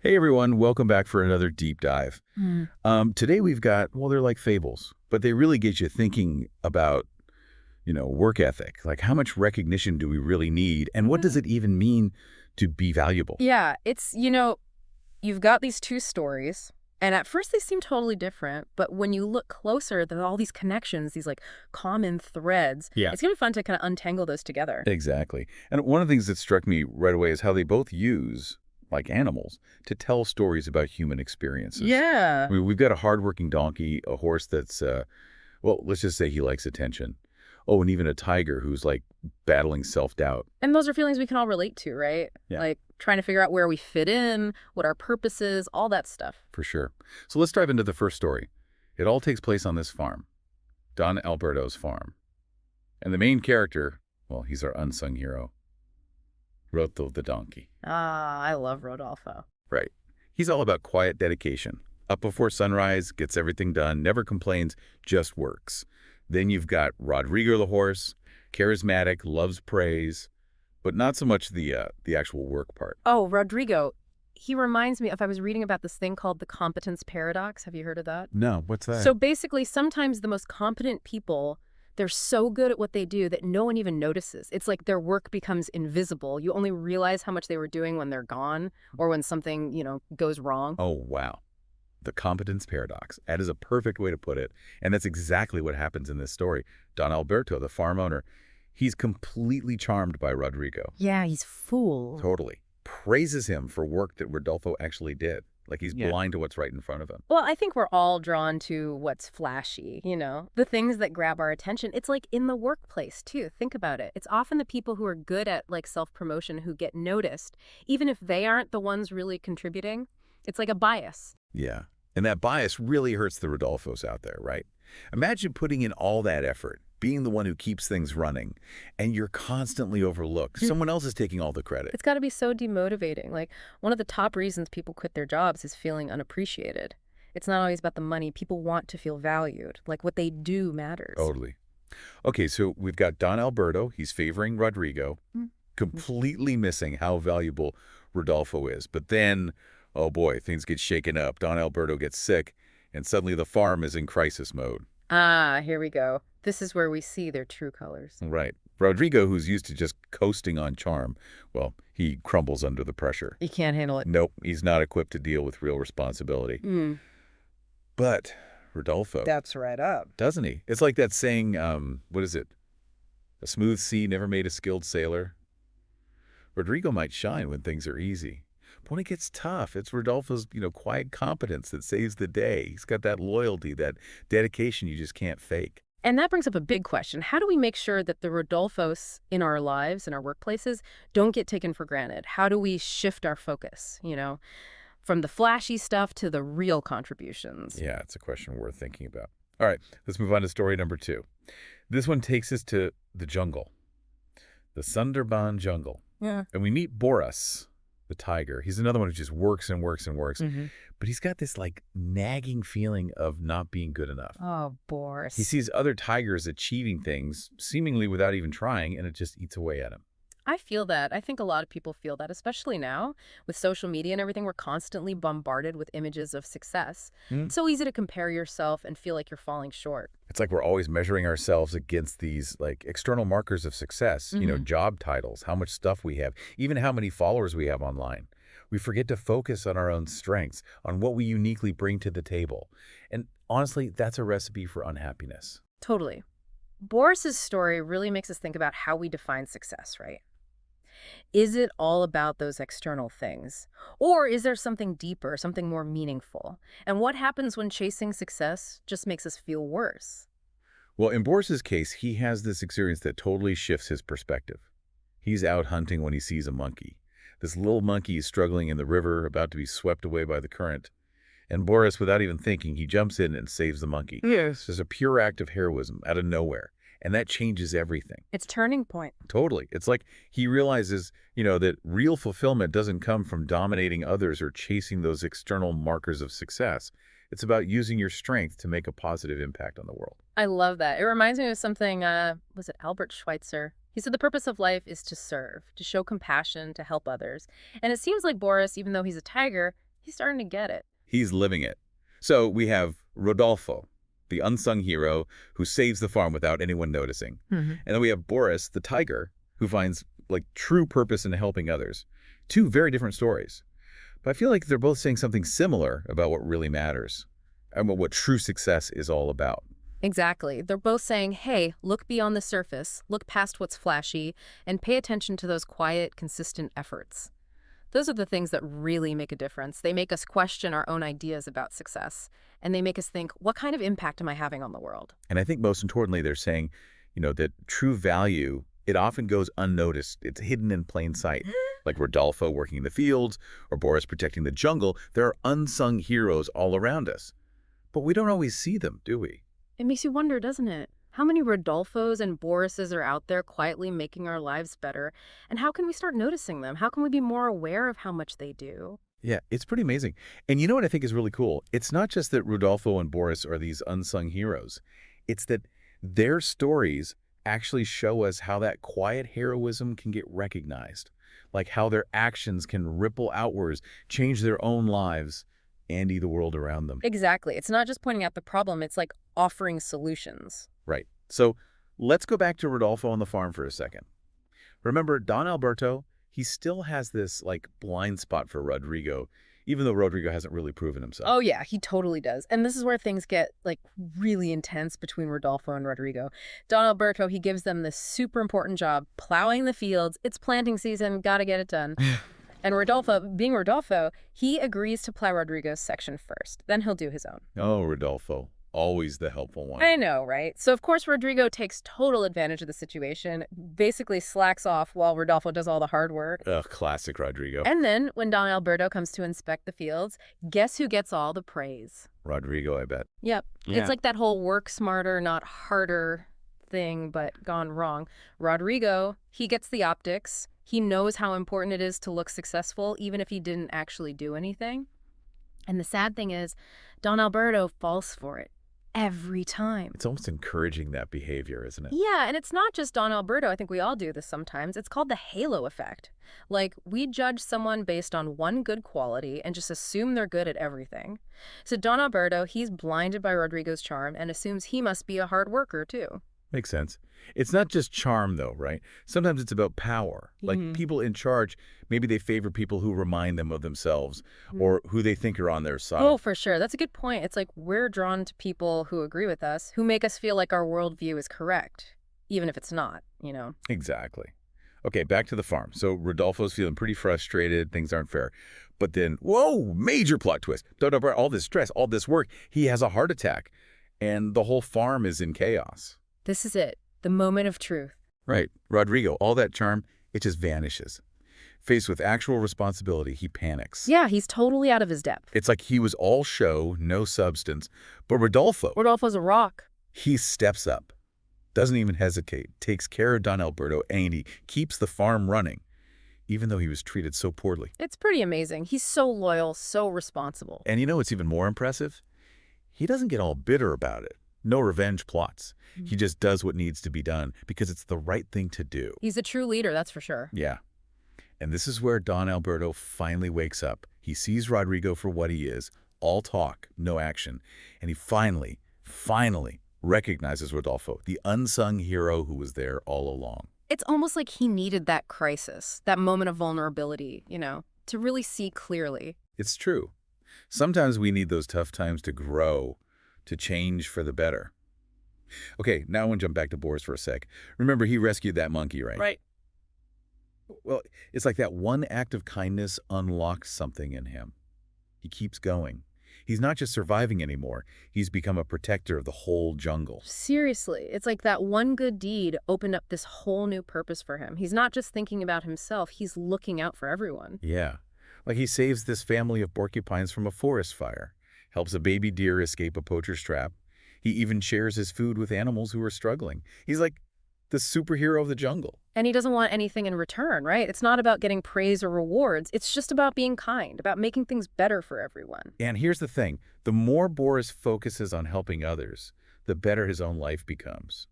Hey everyone, welcome back for another deep dive. Mm. Today we've got, well, they're like fables, but they really get you thinking about, work ethic. Like how much recognition do we really need? And what does Mm. it even mean to be valuable? Yeah, you've got these two stories, and at first they seem totally different, but when you look closer, there are all these connections, these like common threads. Yeah, It's gonna be fun to kind of untangle those together. exactly. And one of the things that struck me right away is how they both use, like animals, to tell stories about human experiences. Yeah. I mean, we've got a hardworking donkey, a horse that's, well, let's just say he likes attention. Oh, and even a tiger who's like battling self-doubt. And those are feelings we can all relate to, right? Yeah. Like trying to figure out where we fit in, what our purpose is, all that stuff. For sure. So let's dive into the first story. It all takes place on this farm, Don Alberto's farm. And the main character, well, he's our unsung hero, Roto the donkey. Ah, I love Rodolfo. Right. He's all about quiet dedication. Up before sunrise, gets everything done, never complains, just works. Then you've got Rodrigo the horse, charismatic, loves praise, but not so much the actual work part. Oh, Rodrigo. He reminds me of I was reading about this thing called the competence paradox. Have you heard of that? No, what's that? So basically, sometimes the most competent people, they're so good at what they do that no one even notices. It's like their work becomes invisible. You only realize how much they were doing when they're gone or when something, goes wrong. Oh, wow. The competence paradox. That is a perfect way to put it. And that's exactly what happens in this story. Don Alberto, the farm owner, he's completely charmed by Rodrigo. Yeah, he's fooled. Totally. Praises him for work that Rodolfo actually did. Like he's Yeah. blind to what's right in front of him. Well, I think we're all drawn to what's flashy, the things that grab our attention. It's like in the workplace, too. Think about it. It's often the people who are good at like self-promotion who get noticed, even if they aren't the ones really contributing. It's like a bias. Yeah. And that bias really hurts the Rodolfos out there, right? Imagine putting in all that effort, being the one who keeps things running, and you're constantly overlooked. Someone else is taking all the credit. It's got to be so demotivating. Like, one of the top reasons people quit their jobs is feeling unappreciated. It's not always about the money. People want to feel valued. Like, what they do matters. Totally. Okay, so we've got Don Alberto. He's favoring Rodrigo, Mm. completely missing how valuable Rodolfo is. But then, oh boy, things get shaken up. Don Alberto gets sick, and suddenly the farm is in crisis mode. Ah, here we go. This is where we see their true colors. Right. Rodrigo, who's used to just coasting on charm, well, he crumbles under the pressure. You can't handle it. Nope, he's not equipped to deal with real responsibility. Mm. But Rodolfo, That's right up. doesn't he? It's like that saying, what is it? A smooth sea never made a skilled sailor. Rodrigo might shine when things are easy. But when it gets tough, it's Rodolfo's, quiet competence that saves the day. He's got that loyalty, that dedication you just can't fake. And that brings up a big question. How do we make sure that the Rodolfos in our lives, in our workplaces, don't get taken for granted? How do we shift our focus, from the flashy stuff to the real contributions? Yeah, it's a question worth thinking about. All right, let's move on to story number 2. This one takes us to the jungle, the Sundarban jungle. Yeah. And we meet Boris, the tiger. He's another one who just works and works and works. Mm-hmm. But he's got this like nagging feeling of not being good enough. Oh, Boris. He sees other tigers achieving things seemingly without even trying, and it just eats away at him. I feel that. I think a lot of people feel that, especially now with social media and everything. We're constantly bombarded with images of success. Hmm. It's so easy to compare yourself and feel like you're falling short. It's like we're always measuring ourselves against these like external markers of success, job titles, how much stuff we have, even how many followers we have online. We forget to focus on our own strengths, on what we uniquely bring to the table. And honestly, that's a recipe for unhappiness. Totally. Boris's story really makes us think about how we define success, right? Is it all about those external things? Or is there something deeper, something more meaningful? And what happens when chasing success just makes us feel worse? Well, in Boris's case, he has this experience that totally shifts his perspective. He's out hunting when he sees a monkey. This little monkey is struggling in the river, about to be swept away by the current. And Boris, without even thinking, he jumps in and saves the monkey. Yes. It's a pure act of heroism out of nowhere. And that changes everything. It's turning point. Totally. It's like he realizes, that real fulfillment doesn't come from dominating others or chasing those external markers of success. It's about using your strength to make a positive impact on the world. I love that. It reminds me of something, was it Albert Schweitzer? He said the purpose of life is to serve, to show compassion, to help others. And it seems like Boris, even though he's a tiger, He's starting to get it. He's living it. So we have Rodolfo, the unsung hero who saves the farm without anyone noticing. Hmm. And then we have Boris, the tiger, who finds like true purpose in helping others. Two very different stories. But I feel like they're both saying something similar about what really matters and what true success is all about. Exactly. They're both saying, hey, look beyond the surface, look past what's flashy, and pay attention to those quiet, consistent efforts. Those are the things that really make a difference. They make us question our own ideas about success, and they make us think, what kind of impact am I having on the world? And I think most importantly, they're saying, that true value, it often goes unnoticed. It's hidden in plain sight. Like Rodolfo working in the fields or Boris protecting the jungle, there are unsung heroes all around us. But we don't always see them, do we? It makes you wonder, doesn't it? How many Rodolfos and Borises are out there quietly making our lives better? And how can we start noticing them? How can we be more aware of how much they do? Yeah, it's pretty amazing. And you know what I think is really cool? It's not just that Rodolfo and Boris are these unsung heroes. It's that their stories actually show us how that quiet heroism can get recognized, like how their actions can ripple outwards, change their own lives, and the world around them. Exactly. It's not just pointing out the problem, it's like offering solutions. Right. So let's go back to Rodolfo on the farm for a second. Remember, Don Alberto, he still has this like blind spot for Rodrigo, even though Rodrigo hasn't really proven himself. Oh yeah, he totally does. And this is where things get like really intense between Rodolfo and Rodrigo. Don Alberto, he gives them this super important job, plowing the fields. It's planting season, gotta get it done. And Rodolfo, being Rodolfo, he agrees to plow Rodrigo's section first. Then he'll do his own. Oh, Rodolfo, always the helpful one. I know, right? So of course Rodrigo takes total advantage of the situation, basically slacks off while Rodolfo does all the hard work. Ugh, classic Rodrigo. And then when Don Alberto comes to inspect the fields, guess who gets all the praise? Rodrigo, I bet. Yep. Yeah. It's like that whole work smarter, not harder thing, but gone wrong. Rodrigo, he gets the optics. He knows how important it is to look successful, even if he didn't actually do anything. And the sad thing is, Don Alberto falls for it every time. It's almost encouraging that behavior, isn't it? Yeah, and it's not just Don Alberto. I think we all do this sometimes. It's called the halo effect. Like, we judge someone based on one good quality and just assume they're good at everything. So Don Alberto, he's blinded by Rodrigo's charm and assumes he must be a hard worker, too. Makes sense. It's not just charm, though, right? Sometimes it's about power. Like Mhm. people in charge, maybe they favor people who remind them of themselves or who they think are on their side. Oh, for sure. That's a good point. It's like we're drawn to people who agree with us, who make us feel like our worldview is correct, even if it's not. Exactly. Okay, back to the farm. So Rodolfo's feeling pretty frustrated. Things aren't fair. But then, whoa, major plot twist. All this stress, all this work, he has a heart attack. And the whole farm is in chaos. This is it, the moment of truth. Right. Rodrigo, all that charm, it just vanishes. Faced with actual responsibility, he panics. Yeah, he's totally out of his depth. It's like he was all show, no substance. But Rodolfo, Rodolfo's a rock. he steps up, doesn't even hesitate, takes care of Don Alberto, and he keeps the farm running, even though he was treated so poorly. It's pretty amazing. He's so loyal, so responsible. And you know what's even more impressive? He doesn't get all bitter about it. No revenge plots. He just does what needs to be done because it's the right thing to do. He's a true leader, that's for sure. Yeah. And this is where Don Alberto finally wakes up. He sees Rodrigo for what he is, all talk, no action. And he finally recognizes Rodolfo, the unsung hero who was there all along. It's almost like he needed that crisis, that moment of vulnerability, to really see clearly. It's true. Sometimes we need those tough times to grow, to change for the better. Okay, now I want to jump back to Boris for a sec. Remember, he rescued that monkey, right? Right. Well, it's like that one act of kindness unlocked something in him. He keeps going. He's not just surviving anymore. He's become a protector of the whole jungle. Seriously, it's like that one good deed opened up this whole new purpose for him. He's not just thinking about himself, he's looking out for everyone. Yeah. Like he saves this family of porcupines from a forest fire, helps a baby deer escape a poacher's trap. He even shares his food with animals who are struggling. He's like the superhero of the jungle. And he doesn't want anything in return, right? It's not about getting praise or rewards. It's just about being kind, about making things better for everyone. And here's the thing. The more Boris focuses on helping others, the better his own life becomes.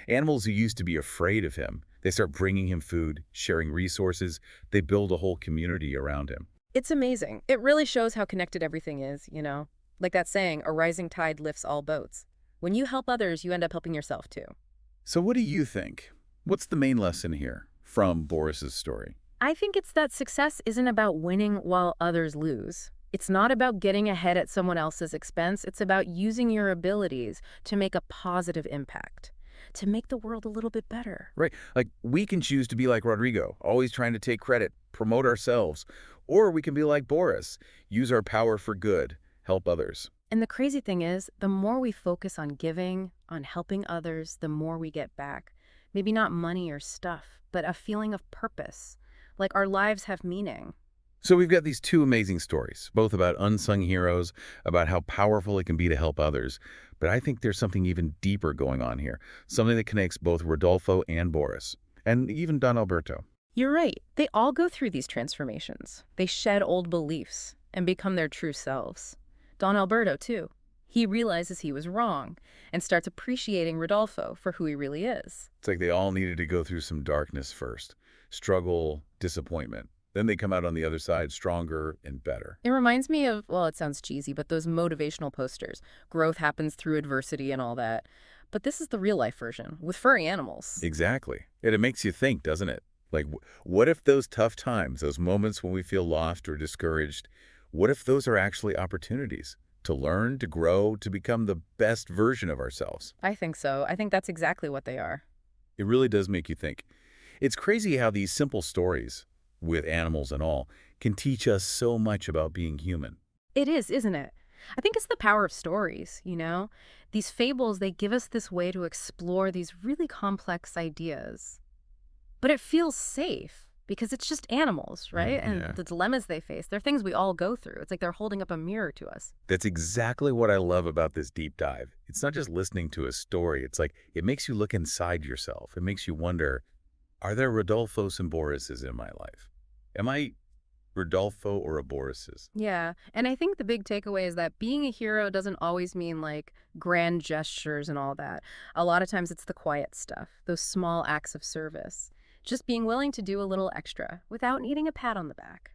Animals who used to be afraid of him, they start bringing him food, sharing resources. They build a whole community around him. It's amazing. It really shows how connected everything is, Like that saying, a rising tide lifts all boats. When you help others, you end up helping yourself too. So what do you think? What's the main lesson here from Boris's story? I think it's that success isn't about winning while others lose. It's not about getting ahead at someone else's expense. It's about using your abilities to make a positive impact, to make the world a little bit better. Right. Like, we can choose to be like Rodrigo, always trying to take credit, promote ourselves. Or we can be like Boris, use our power for good, help others. And the crazy thing is, the more we focus on giving, on helping others, the more we get back. Maybe not money or stuff, but a feeling of purpose. Like our lives have meaning. So we've got these two amazing stories, both about unsung heroes, about how powerful it can be to help others. But I think there's something even deeper going on here, something that connects both Rodolfo and Boris, and even Don Alberto. You're right. They all go through these transformations. They shed old beliefs and become their true selves. Don Alberto, too. He realizes he was wrong and starts appreciating Rodolfo for who he really is. It's like they all needed to go through some darkness first, struggle, disappointment. Then they come out on the other side stronger and better. It reminds me of, well, it sounds cheesy, but those motivational posters. Growth happens through adversity and all that. But this is the real life version with furry animals. Exactly. And it makes you think, doesn't it? Like, what if those tough times, those moments when we feel lost or discouraged, what if those are actually opportunities to learn, to grow, to become the best version of ourselves? I think so. I think that's exactly what they are. It really does make you think. It's crazy how these simple stories, with animals and all, can teach us so much about being human. It is, isn't it? I think it's the power of stories, These fables, they give us this way to explore these really complex ideas. But it feels safe because it's just animals, right? And Yeah. the dilemmas they face, they're things we all go through. It's like they're holding up a mirror to us. That's exactly what I love about this deep dive. It's not just listening to a story. It's like it makes you look inside yourself. It makes you wonder, are there Rodolfos and Borises in my life? Am I Rodolfo or a Borises? Yeah. And I think the big takeaway is that being a hero doesn't always mean like grand gestures and all that. A lot of times it's the quiet stuff, those small acts of service. Just being willing to do a little extra without needing a pat on the back.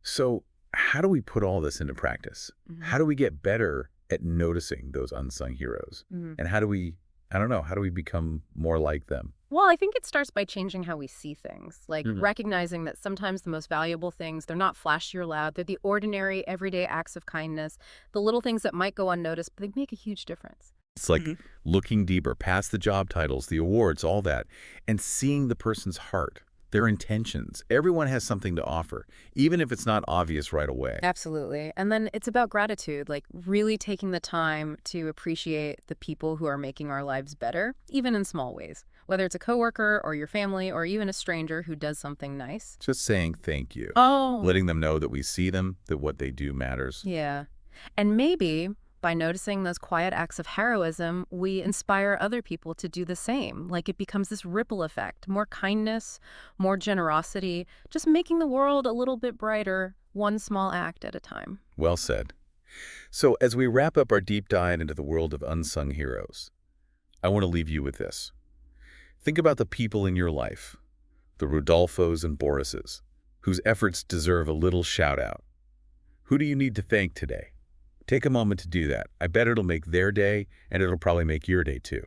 So how do we put all this into practice? hmm How do we get better at noticing those unsung heroes? hmm And how do we, I don't know, how do we become more like them? Well, I think it starts by changing how we see things, like Mhm. recognizing that sometimes the most valuable things, they're not flashy or loud. They're the ordinary, everyday acts of kindness, the little things that might go unnoticed, but they make a huge difference. It's like looking deeper, past the job titles, the awards, all that, and seeing the person's heart, their intentions. Everyone has something to offer, even if it's not obvious right away. Absolutely. And then it's about gratitude, like really taking the time to appreciate the people who are making our lives better, even in small ways, whether it's a coworker or your family or even a stranger who does something nice. Just saying thank you, Oh, letting them know that we see them, that what they do matters. yeah. And maybe by noticing those quiet acts of heroism, we inspire other people to do the same. Like it becomes this ripple effect, more kindness, more generosity, just making the world a little bit brighter, one small act at a time. Well said. So as we wrap up our deep dive into the world of unsung heroes, I want to leave you with this. Think about the people in your life, the Rodolfos and Borises, whose efforts deserve a little shout out. Who do you need to thank today? Take a moment to do that. I bet it'll make their day, and it'll probably make your day too.